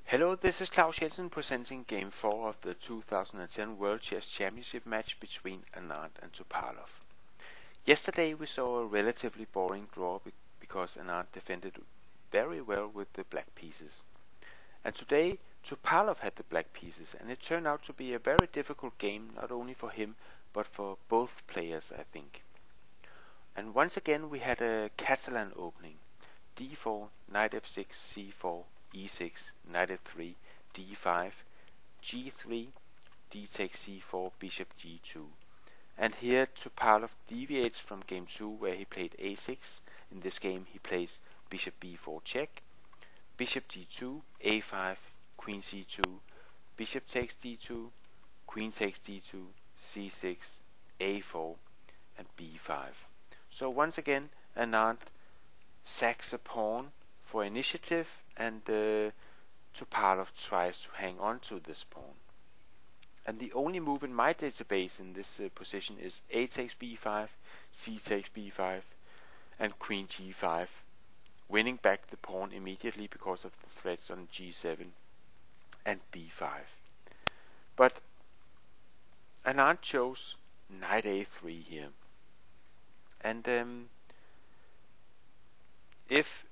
Hello, this is Claus Jensen presenting Game 4 of the 2010 World Chess Championship match between Anand and Topalov. Yesterday we saw a relatively boring draw because Anand defended very well with the black pieces. And today Topalov had the black pieces, and it turned out to be a very difficult game, not only for him but for both players, I think. And once again we had a Catalan opening. d4, knight f6, c4, e6, knight f3, d5, g3, d takes c4, bishop g2. And here Topalov deviates from game 2 where he played a6. In this game he plays bishop b4 check, bishop d2, a5, queen c2, bishop takes d2, queen takes d2, c6, a4, and b5. So once again Anand sacks a pawn for initiative, and Topalov tries to hang on to this pawn. And the only move in my database in this position is a takes b5, c takes b5, and queen g5, winning back the pawn immediately because of the threats on g7 and b5. But Anand chose knight a3 here, and if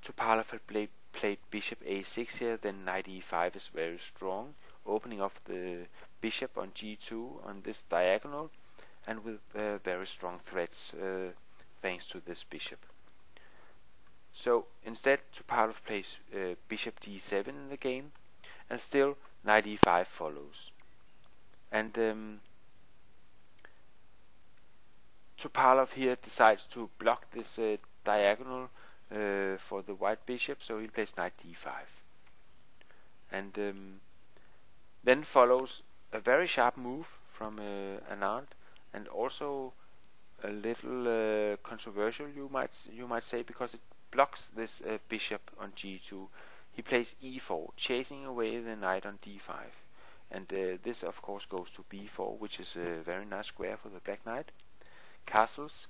Topalov had played bishop a6 here, then knight e5 is very strong, opening up the bishop on g2 on this diagonal, and with very strong threats thanks to this bishop. So instead Topalov plays bishop d7 in the game, and still knight e5 follows. And Topalov here decides to block this diagonal for the white bishop, so he plays knight d5. And then follows a very sharp move from Anand, and also a little controversial, you might say, because it blocks this bishop on g2. He plays e4, chasing away the knight on d5, and this of course goes to b4, which is a very nice square for the black knight. Castles,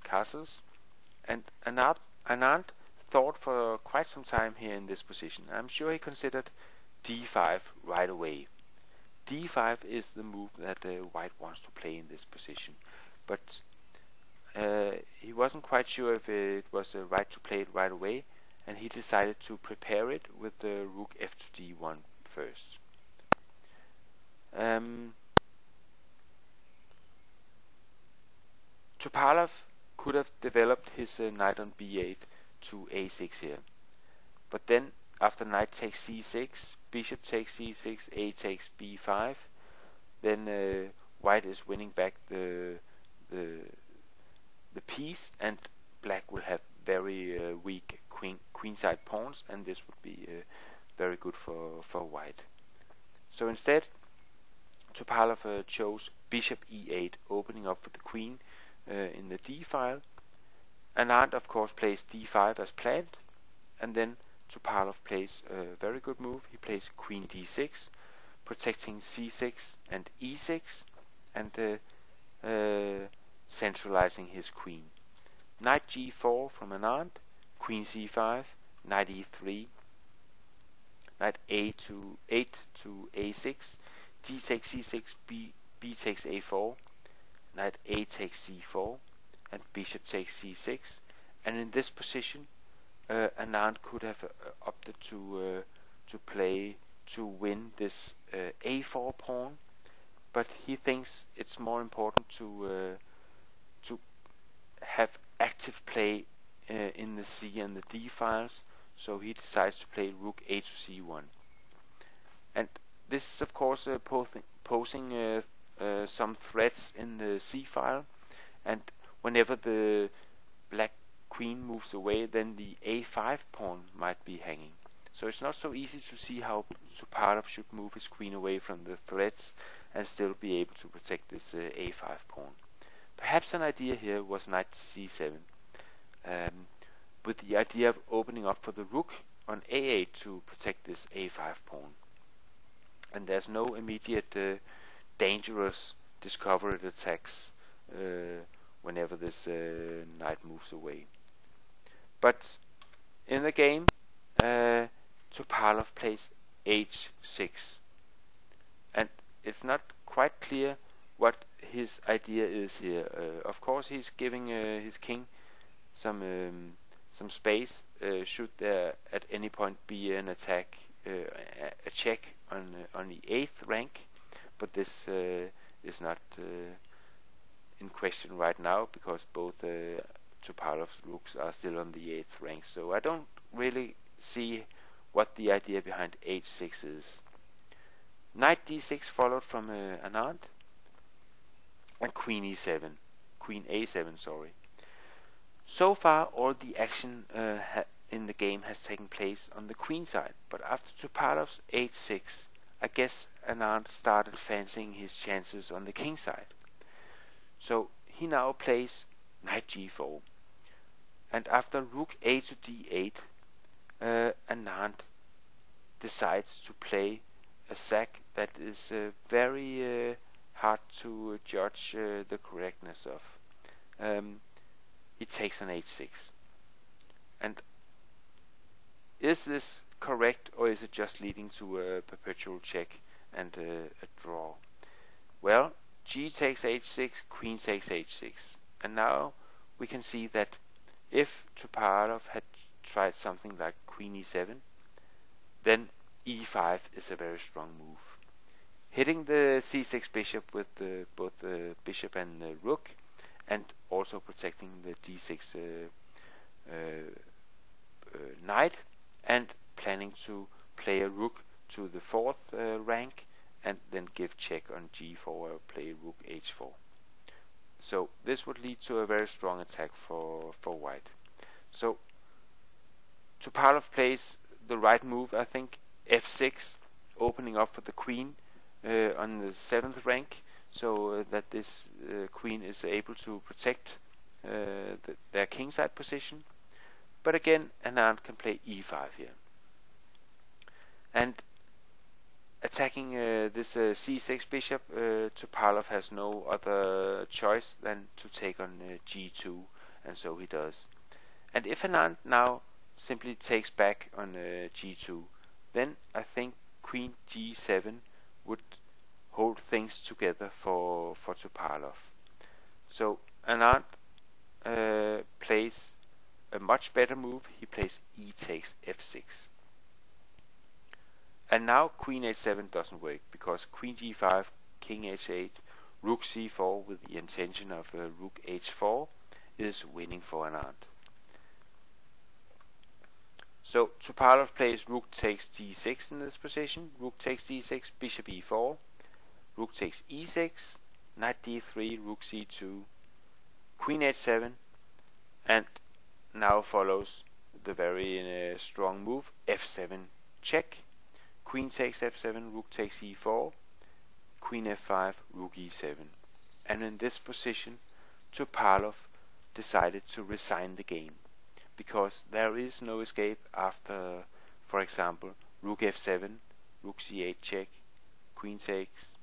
and Anand thought for quite some time here in this position. I'm sure he considered d5 right away. d5 is the move that white wants to play in this position, but he wasn't quite sure if it was right to play it right away, and he decided to prepare it with the rook f to d1 first. Topalov could have developed his knight on b8 to a6 here, but then after knight takes c6, bishop takes c6, a takes b5, then white is winning back the piece, and black will have very weak queenside pawns, and this would be very good for white. So instead Topalov chose bishop e8, opening up for the queen in the d file. Anand of course plays d5 as planned, and then Topalov plays a very good move. He plays queen d6, protecting c6 and e6, and centralizing his queen. Knight g4 from Anand, queen c5, knight e3, knight a8 to a6, d takes c6, b takes a4, knight a takes c4, and bishop takes c6. And in this position Anand could have opted to play to win this a4 pawn, but he thinks it's more important to have active play in the c and the d files, so he decides to play rook a to c1. And this is of course posing some threats in the c file, and whenever the black queen moves away, then the a5 pawn might be hanging. So it's not so easy to see how Topalov should move his queen away from the threats and still be able to protect this a5 pawn. Perhaps an idea here was knight c7, with the idea of opening up for the rook on a8 to protect this a5 pawn. And there's no immediate dangerous discovered attacks whenever this knight moves away. But in the game Topalov plays h6, and it's not quite clear what his idea is here. Of course, he's giving his king some space. Should there at any point be an attack, a check on the 8th rank, but this is not in question right now because both Topalov's rooks are still on the 8th rank. So I don't really see what the idea behind h6 is. Knight d6 followed from Anand, and queen a7, sorry. So far, all the action in the game has taken place on the queen side, but after Topalov's h6, I guess Anand started fancying his chances on the king side. So he now plays knight g4, and after rook a to d8, Anand decides to play a sack that is very hard to judge the correctness of. He takes an h6. And is this correct, or is it just leading to a perpetual check and a draw? Well, g takes h6, queen takes h6. And now we can see that if Topalov had tried something like queen e7, then e5 is a very strong move. Hitting the c6 bishop with both the bishop and the rook, and also protecting the d6 knight, and planning to play a rook to the 4th rank, and then give check on g4 or play rook h4. So this would lead to a very strong attack for white. So Topalov plays the right move, I think, f6, opening up for the queen on the 7th rank, so that this queen is able to protect their kingside position. But again, Anand can play e5 here. And attacking this c6 bishop, Topalov has no other choice than to take on g2, and so he does. And if Anand now simply takes back on g2, then I think queen g7 would hold things together for Topalov. So Anand plays a much better move. He plays e takes f6. And now queen h7 doesn't work, because queen g5, king h8, rook c4 with the intention of rook h4 is winning for Anand. So Topalov plays rook takes d6 in this position, rook takes d6, bishop e4, rook takes e6, knight d3, rook c2, queen h7, and now follows the very strong move, f7 check, queen takes f7, rook takes e4, queen f5, rook e7. And in this position, Topalov decided to resign the game, because there is no escape after, for example, rook f7, rook c8 check, queen takes,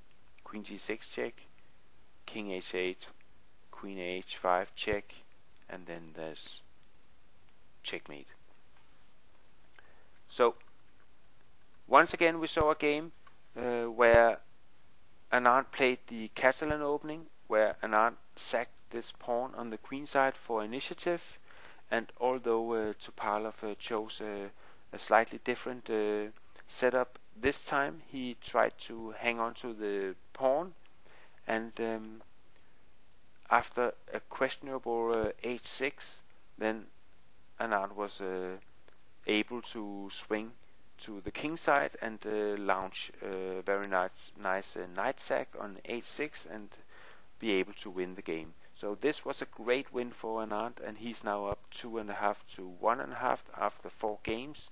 queen g6 check, king h8, queen h5 check, and then there's checkmate. So once again we saw a game where Anand played the Catalan opening, where Anand sacked this pawn on the queen side for initiative, and although Topalov chose a slightly different setup this time, he tried to hang on to the pawn, and after a questionable h6, then Anand was able to swing to the king side and launch a very nice knight sack on h6 and be able to win the game. So this was a great win for Anand, and he's now up 2.5 to 1.5 after 4 games.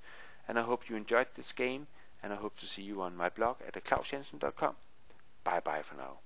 And I hope you enjoyed this game, and I hope to see you on my blog at clausjensen.com. Bye bye for now.